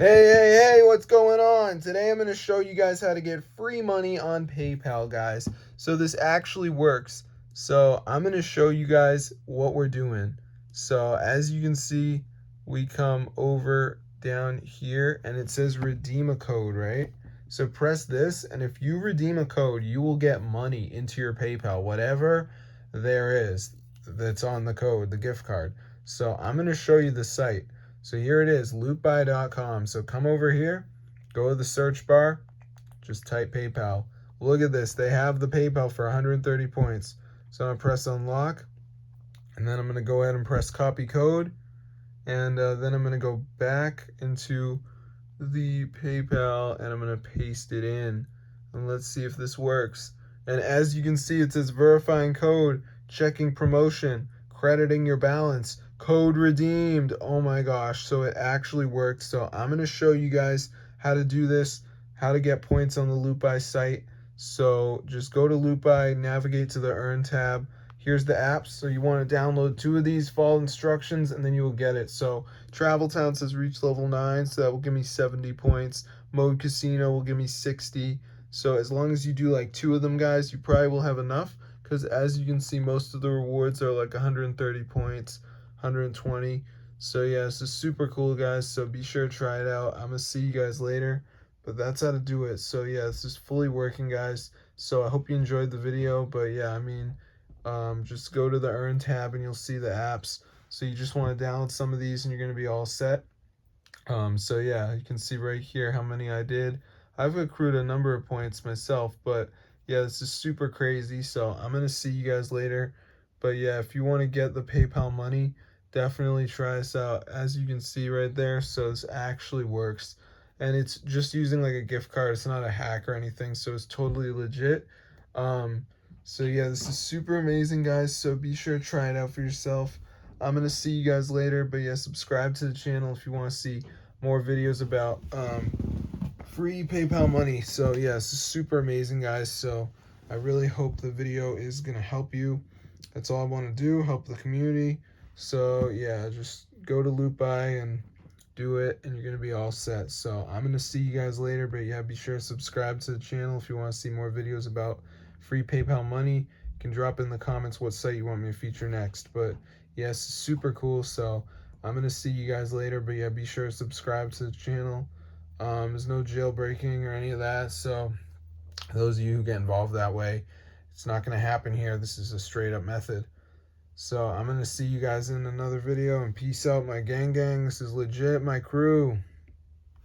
Hey, what's going on? Today I'm going to show you guys how to get free money on PayPal, guys. So this actually works. So I'm going to show you guys what we're doing. So as you can see, we come over down here and it says redeem a code, right? So press this, and if you redeem a code, you will get money into your PayPal, whatever there is that's on the code, the gift card. So I'm going to show you the site. So here it is, lootbuy.com. So come over here, go to the search bar, just type PayPal. Look at this, they have the PayPal for 130 points. So I'm gonna press unlock, and then I'm gonna go ahead and press copy code, and then I'm gonna go back into the PayPal and I'm gonna paste it in. And let's see if this works. And as you can see, it says verifying code, checking promotion, crediting your balance, code redeemed. Oh my gosh, so it actually worked. So I'm gonna show you guys how to do this, how to get points on the LootBuy site. So just go to LootBuy, navigate to the Earn tab. Here's the apps. So you want to download 2 of these, follow instructions, and then you will get it. So Travel Town says reach level 9, so that will give me 70 points. Mode Casino will give me 60. So as long as you do like 2 of them, guys, you probably will have enough, because as you can see, most of the rewards are like 130 points, 120. So yeah, this is super cool, guys. So be sure to try it out. I'm gonna see you guys later, but that's how to do it. So yeah, this is fully working, guys. So I hope you enjoyed the video. But yeah, I mean, just go to the Earn tab and you'll see the apps. So you just want to download some of these and you're going to be all set. So yeah, you can see right here how many I did. I've accrued a number of points myself, but yeah, this is super crazy. So I'm going to see you guys later. But yeah, if you want to get the PayPal money, definitely try this out. As you can see right there, so this actually works. And it's just using like a gift card. It's not a hack or anything, so it's totally legit. Um, so yeah, this is super amazing, guys. So be sure to try it out for yourself. I'm gonna see you guys later, but yeah, subscribe to the channel if you want to see more videos about free PayPal money. So yeah, this is super amazing, guys. So I really hope the video is gonna help you. That's all I want to do, help the community. So yeah, just go to LootBuy and do it, and you're gonna be all set. So I'm gonna see you guys later, but yeah, be sure to subscribe to the channel if you want to see more videos about free PayPal money. You can drop in the comments what site you want me to feature next. But yes, super cool. So I'm gonna see you guys later, but yeah, be sure to subscribe to the channel. There's no jailbreaking or any of that, so those of you who get involved that way, it's not gonna happen here. This is a straight up method. So I'm gonna see you guys in another video, and peace out, my gang. This is legit, my crew.